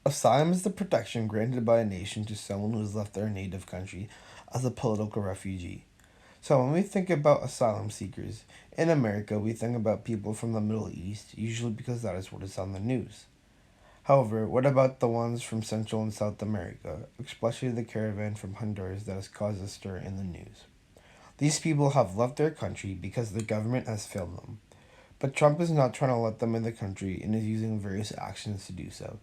Asylum is the protection granted by a nation to someone who has left their native country as a political refugee. So when we think about asylum seekers, in America we think about people from the Middle East, usually because that is what is on the news. However, what about the ones from Central and South America, especially the caravan from Honduras that has caused a stir in the news? These people have left their country because the government has failed them. But Trump is not trying to let them in the country and is using various actions to do so.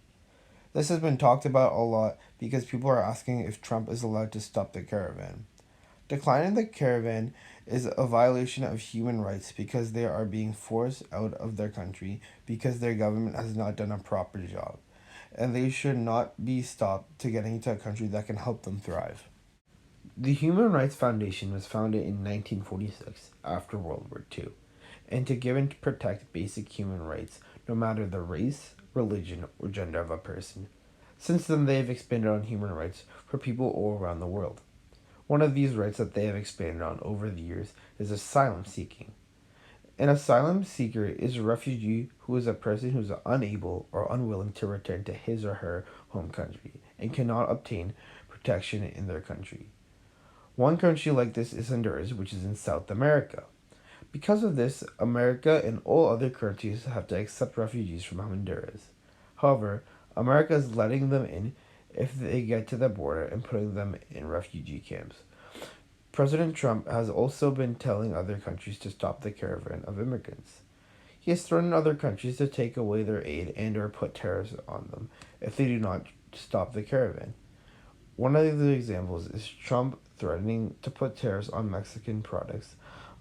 This has been talked about a lot because people are asking if Trump is allowed to stop the caravan. Declining the caravan is a violation of human rights because they are being forced out of their country because their government has not done a proper job. And they should not be stopped to getting into a country that can help them thrive. The Human Rights Foundation was founded in 1946 after World War II, and to give and to protect basic human rights no matter the race, religion, or gender of a person. Since then, they have expanded on human rights for people all around the world. One of these rights that they have expanded on over the years is asylum seeking. An asylum seeker is a refugee who is a person who is unable or unwilling to return to his or her home country and cannot obtain protection in their country. One country like this is Honduras, which is in South America. Because of this, America and all other countries have to accept refugees from Honduras. However, America is letting them in if they get to the border and putting them in refugee camps. President Trump has also been telling other countries to stop the caravan of immigrants. He has threatened other countries to take away their aid and or put tariffs on them if they do not stop the caravan. One of the examples is Trump threatening to put tariffs on Mexican products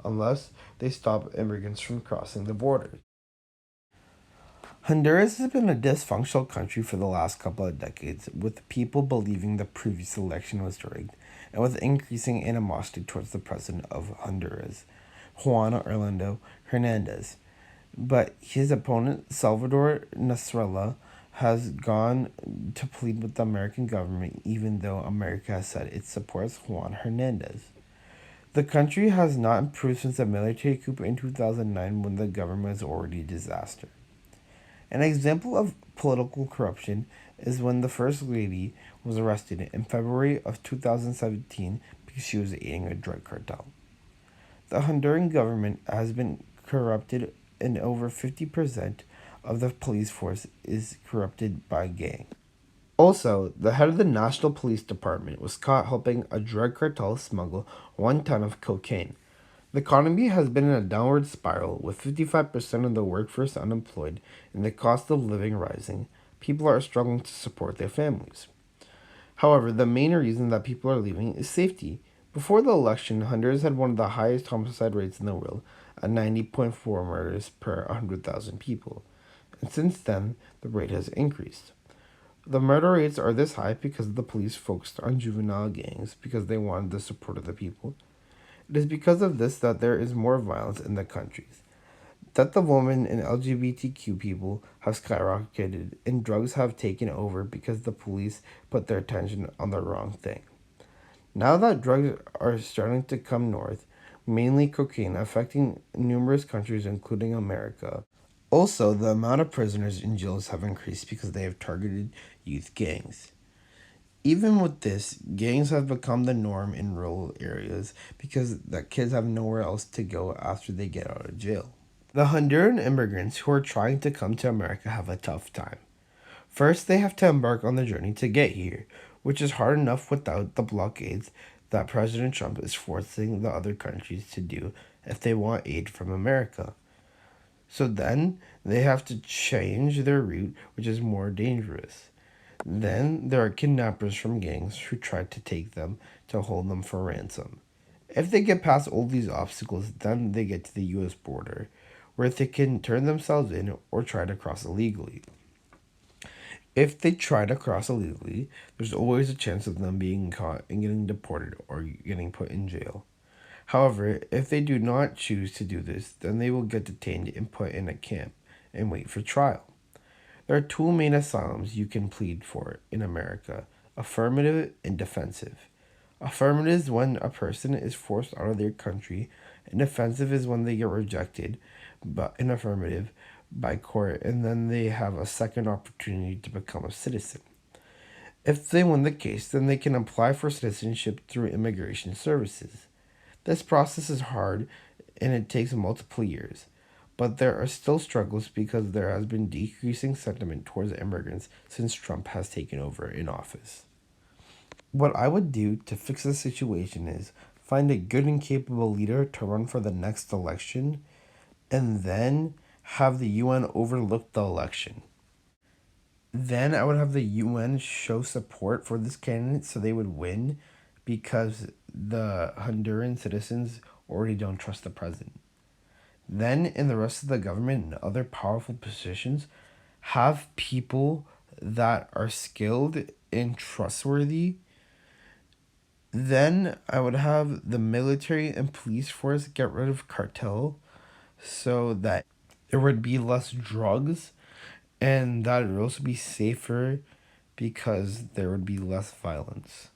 unless they stop immigrants from crossing the border. Honduras has been a dysfunctional country for the last couple of decades, with people believing the previous election was rigged, and with increasing animosity towards the president of Honduras, Juan Orlando Hernandez. But his opponent, Salvador Nasrallah, has gone to plead with the American government, even though America has said it supports Juan Hernandez. The country has not improved since the military coup in 2009 when the government was already a disaster. An example of political corruption is when the First Lady was arrested in February of 2017 because she was aiding a drug cartel. The Honduran government has been corrupted, and over 50% of the police force is corrupted by gangs. Also, the head of the National Police Department was caught helping a drug cartel smuggle 1 ton of cocaine. The economy has been in a downward spiral, with 55% of the workforce unemployed and the cost of living rising. People are struggling to support their families. However, the main reason that people are leaving is safety. Before the election, Honduras had one of the highest homicide rates in the world, at 90.4 murders per 100,000 people. And since then, the rate has increased. The murder rates are this high because the police focused on juvenile gangs because they wanted the support of the people. It is because of this that there is more violence in the countries, that the women and LGBTQ people have skyrocketed and drugs have taken over because the police put their attention on the wrong thing. Now that drugs are starting to come north, mainly cocaine, affecting numerous countries including America. Also, the amount of prisoners in jails have increased because they have targeted youth gangs. Even with this, gangs have become the norm in rural areas because the kids have nowhere else to go after they get out of jail. The Honduran immigrants who are trying to come to America have a tough time. First, they have to embark on the journey to get here, which is hard enough without the blockades that President Trump is forcing the other countries to do if they want aid from America. So then they have to change their route, which is more dangerous. Then there are kidnappers from gangs who try to take them to hold them for ransom. If they get past all these obstacles, then they get to the US border, where they can turn themselves in or try to cross illegally. If they try to cross illegally, there's always a chance of them being caught and getting deported or getting put in jail. However, if they do not choose to do this, then they will get detained and put in a camp and wait for trial. There are two main asylums you can plead for in America: affirmative and defensive. Affirmative is when a person is forced out of their country, and defensive is when they get rejected but in affirmative by court and then they have a second opportunity to become a citizen. If they win the case, then they can apply for citizenship through immigration services. This process is hard and it takes multiple years, but there are still struggles because there has been decreasing sentiment towards immigrants since Trump has taken over in office. What I would do to fix the situation is find a good and capable leader to run for the next election and then have the UN overlook the election. Then I would have the UN show support for this candidate so they would win because the Honduran citizens already don't trust the president. Then, in the rest of the government and other powerful positions, have people that are skilled and trustworthy. Then I would have the military and police force get rid of cartel so that there would be less drugs and that would also be safer because there would be less violence.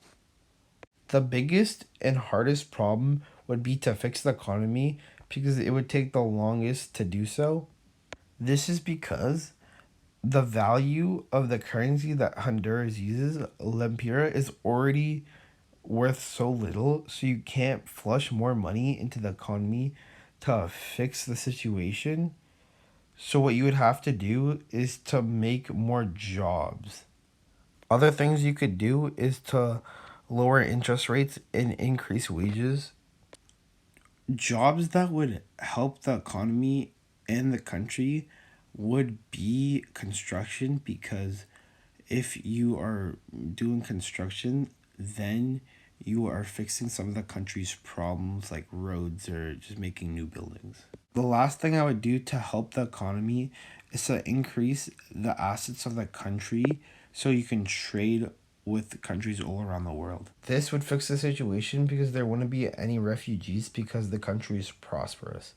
The biggest and hardest problem would be to fix the economy because it would take the longest to do so. This is because the value of the currency that Honduras uses, Lempira, is already worth so little, so you can't flush more money into the economy to fix the situation. So, what you would have to do is to make more jobs. Other things you could do is to lower interest rates and increase wages. Jobs that would help the economy and the country would be construction because if you are doing construction, then you are fixing some of the country's problems like roads or just making new buildings. The last thing I would do to help the economy is to increase the assets of the country so you can trade with countries all around the world. This would fix the situation because there wouldn't be any refugees because the country is prosperous.